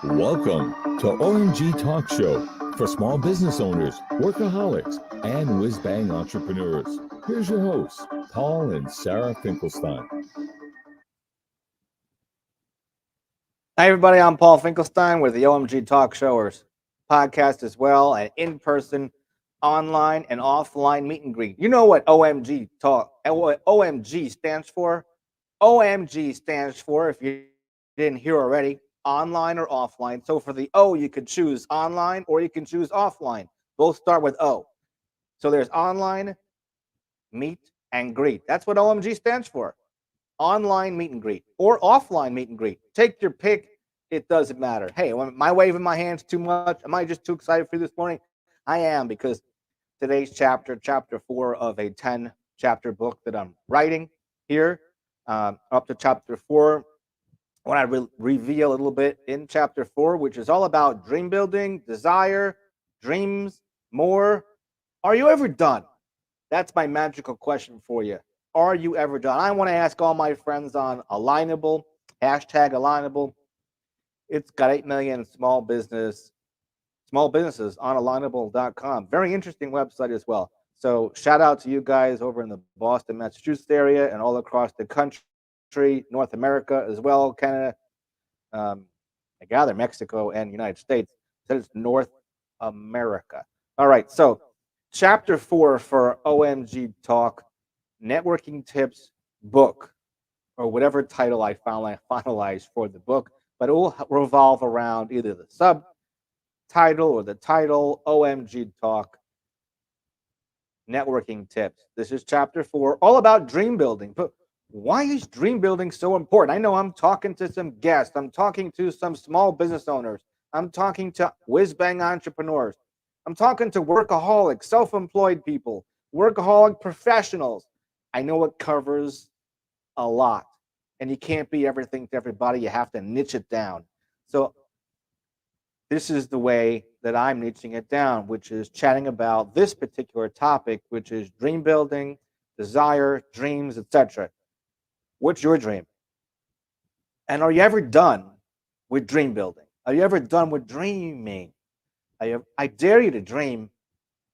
Welcome to OMG Talk Show for small business owners, workaholics, and whiz-bang entrepreneurs. Here's your hosts, Paul and Sarah Finkelstein. Hi, everybody. I'm Paul Finkelstein with the OMG Talk Showers podcast as well, an in-person, online, and offline meet and greet. You know what what OMG stands for? OMG stands for, if you didn't hear already, online or offline. So for the O, you could choose online or you can choose offline. Both start with O. So there's online, meet, and greet. That's what OMG stands for. Online meet and greet or offline meet and greet. Take your pick. It doesn't matter. Hey, am I waving my hands too much? Am I just too excited for this morning? I am, because today's chapter 4 of a 10 chapter book that I'm writing here, up to chapter 4. I want to reveal a little bit in chapter 4, which is all about dream building, desire, dreams, more. Are you ever done? That's my magical question for you. Are you ever done? I want to ask all my friends on Alignable, hashtag Alignable. It's got 8 million small businesses on alignable.com. Very interesting website as well. So shout out to you guys over in the Boston, Massachusetts area and all across the country, North America as well, Canada, I gather Mexico and United States. So it's North America. All right. So chapter 4 for OMG Talk, networking tips book, or whatever title I finalized for the book, but it will revolve around either the subtitle or the title, OMG Talk, networking tips. This is chapter 4, all about dream building. But why is dream building so important? I know I'm talking to some guests. I'm talking to some small business owners. I'm talking to whiz-bang entrepreneurs. I'm talking to workaholics, self-employed people, workaholic professionals. I know it covers a lot, and you can't be everything to everybody. You have to niche it down. So this is the way that I'm niching it down, which is chatting about this particular topic, which is dream building, desire, dreams, etc. What's your dream? And are you ever done with dream building? Are you ever done with dreaming? I dare you to dream,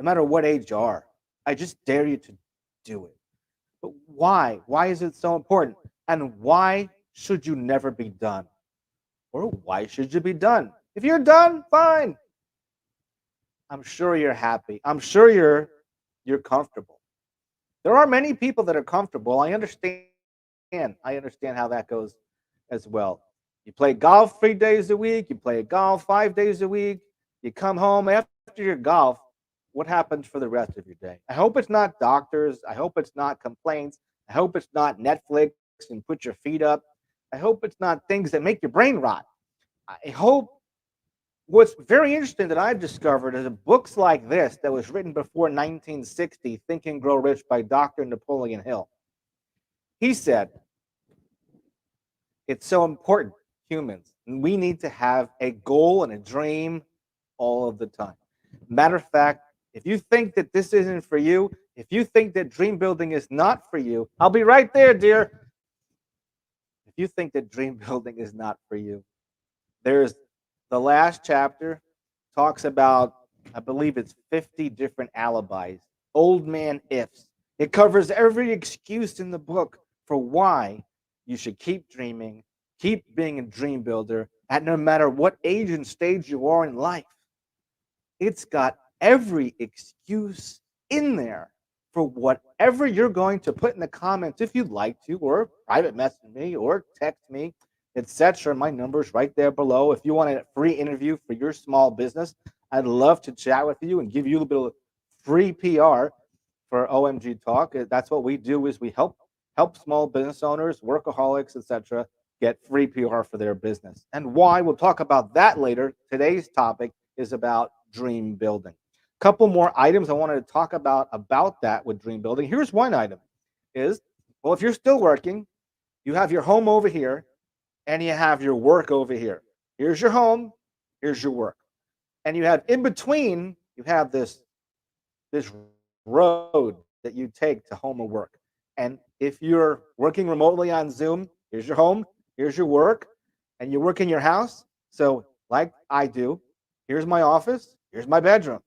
no matter what age you are. I just dare you to do it. But why? Why is it so important? And why should you never be done? Or why should you be done? If you're done, fine. I'm sure you're happy. I'm sure you're comfortable. There are many people that are comfortable. I understand. I understand how that goes as well. You play golf 3 days a week. You play golf 5 days a week. You come home after your golf. What happens for the rest of your day? I hope it's not doctors. I hope it's not complaints. I hope it's not Netflix and put your feet up. I hope it's not things that make your brain rot. I hope what's very interesting that I've discovered is books like this that was written before 1960, Think and Grow Rich by Dr. Napoleon Hill. He said, it's so important, humans. We need to have a goal and a dream all of the time. Matter of fact, if you think that this isn't for you, if you think that dream building is not for you, I'll be right there, dear. If you think that dream building is not for you, there's the last chapter talks about, I believe it's 50 different alibis, old man ifs. It covers every excuse in the book for why you should keep dreaming, keep being a dream builder, at no matter what age and stage you are in life. It's got every excuse in there for whatever you're going to put in the comments if you'd like to, or private message me, or text me, etc. My number's right there below. If you want a free interview for your small business, I'd love to chat with you and give you a little bit of free PR for OMG Talk. That's what we do, is we help small business owners, workaholics, etc., get free PR for their business. And why? We'll talk about that later. Today's topic is about dream building. Couple more items I wanted to talk about that with dream building. Here's one item is, well, if you're still working, you have your home over here and you have your work over here. Here's your home, here's your work. And you have in between, you have this road that you take to home or work. And if you're working remotely on Zoom, here's your home, here's your work. and you work in your house. So, like I do, here's my office, here's my bedroom.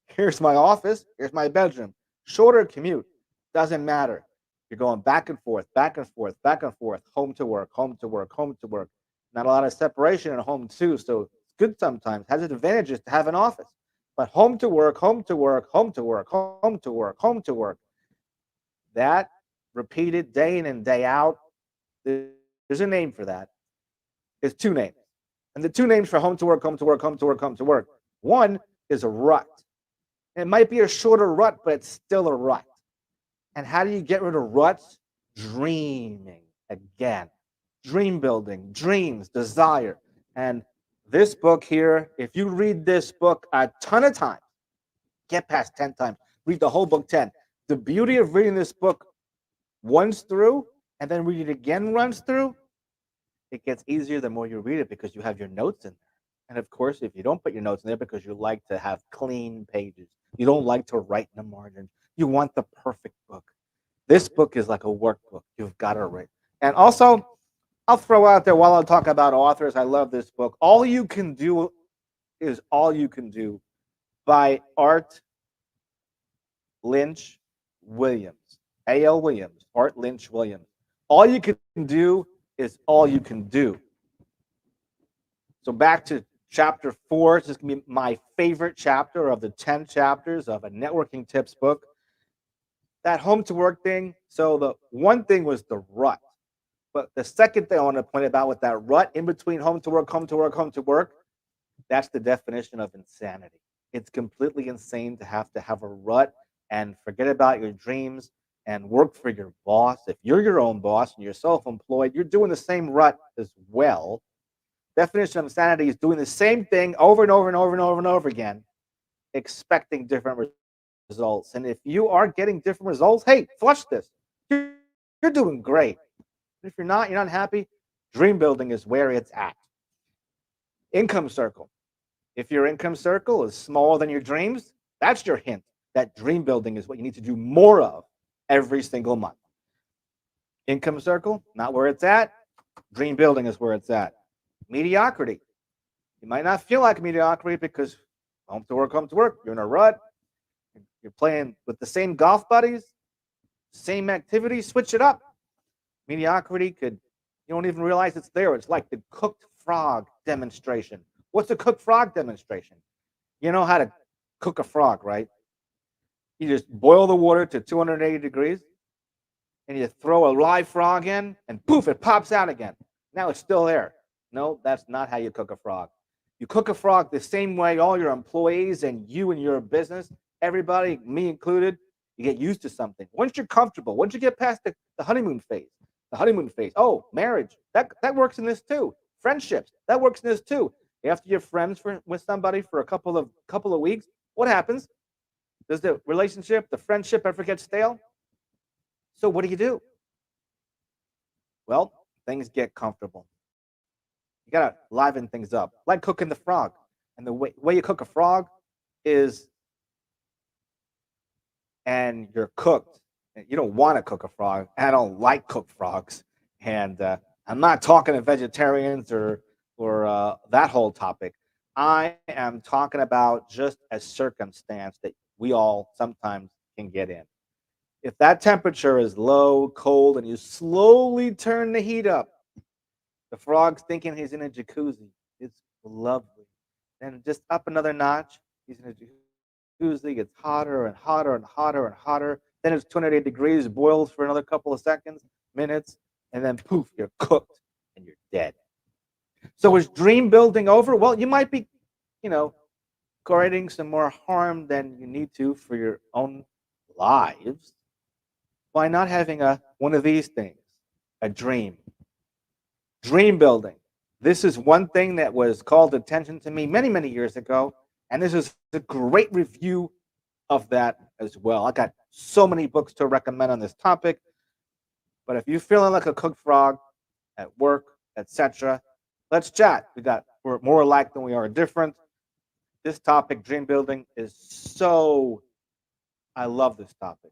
Here's my office, here's my bedroom. Shorter commute, doesn't matter. You're going back and forth, back and forth, back and forth, home to work, home to work, home to work. Not a lot of separation at home, too. So, it's good sometimes, has its advantages to have an office. But home to work, home to work, home to work, home to work, home to work. That repeated day in and day out, there's a name for that. There's two names. And the two names for home to work, home to work, home to work, home to work. One is a rut. It might be a shorter rut, but it's still a rut. And how do you get rid of ruts? Dreaming again. Dream building, dreams, desire. And this book here, if you read this book a ton of times, get past 10 times, read the whole book 10. The beauty of reading this book once through and then read it again once through, it gets easier the more you read it because you have your notes in there. And of course, if you don't put your notes in there because you like to have clean pages, you don't like to write in the margin, you want the perfect book. This book is like a workbook. You've got to read. And also, I'll throw out there while I talk about authors, I love this book. All You Can Do is All You Can Do by Art Lynch Williams. A.L. Williams, Art Lynch Williams. All you can do is all you can do. So back to chapter 4. This is going to be my favorite chapter of the 10 chapters of a networking tips book. That home to work thing. So the one thing was the rut. But the second thing I want to point about with that rut in between home to work, home to work, home to work, that's the definition of insanity. It's completely insane to have a rut and forget about your dreams and work for your boss. If you're your own boss and you're self-employed, you're doing the same rut as well. Definition of insanity is doing the same thing over and over and over and over and over again, expecting different results. And if you are getting different results, hey, flush this. You're doing great. If you're not happy, dream building is where it's at. Income circle. If your income circle is smaller than your dreams, that's your hint that dream building is what you need to do more of every single month. Income circle, not where it's at. Dream building is where it's at. Mediocrity. You might not feel like mediocrity because home to work, you're in a rut. You're playing with the same golf buddies, same activities, switch it up. Mediocrity you don't even realize it's there. It's like the cooked frog demonstration. What's a cooked frog demonstration? You know how to cook a frog, right? You just boil the water to 280 degrees and you throw a live frog in and poof, it pops out again. Now it's still there. No, that's not how you cook a frog. You cook a frog the same way all your employees and you and your business, everybody, me included, you get used to something. Once you're comfortable, once you get past the honeymoon phase, oh, marriage, that works in this too. Friendships, that works in this too. After you're friends with somebody for a couple of weeks, what happens? Does the relationship, the friendship ever get stale? So what do? Well, things get comfortable. You got to liven things up, like cooking the frog. And the way you cook a frog is, and you're cooked. You don't want to cook a frog. I don't like cooked frogs. And I'm not talking to vegetarians or that whole topic. I am talking about just a circumstance that we all sometimes can get in. If that temperature is low, cold, and you slowly turn the heat up, the frog's thinking he's in a jacuzzi. It's lovely. Then just up another notch, he's in a jacuzzi, gets hotter and hotter and hotter and hotter. Then it's 208 degrees, boils for another couple of seconds, minutes, and then poof, you're cooked and you're dead. So is dream building over? Well, you might be, creating some more harm than you need to for your own lives by not having one of these things, a dream. Dream building. This is one thing that was called attention to me many, many years ago, and this is a great review of that as well. I got so many books to recommend on this topic, but if you're feeling like a cooked frog at work, etc., let's chat. We're more alike than we are different. This topic, dream building, I love this topic.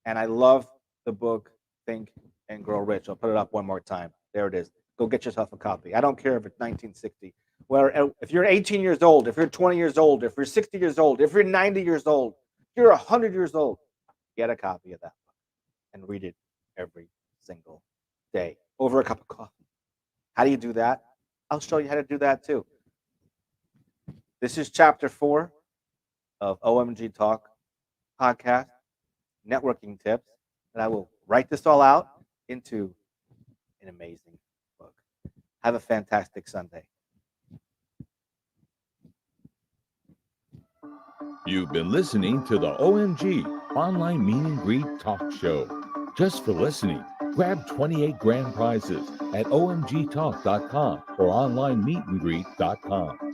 And I love the book Think and Grow Rich. I'll put it up one more time. There it is. go get yourself a copy. I don't care if it's 1960. Where if you're 18 years old, if you're 20 years old, if you're 60 years old, if you're 90 years old, if you're 100 years old, get a copy of that book and read it every single day over a cup of coffee. How do you do that? I'll show you how to do that too. This is chapter 4 of OMG Talk podcast, networking tips, and I will write this all out into an amazing book. Have a fantastic Sunday. You've been listening to the OMG Online Meet and Greet Talk Show. Just for listening, grab 28 grand prizes at omgtalk.com or onlinemeetandgreet.com.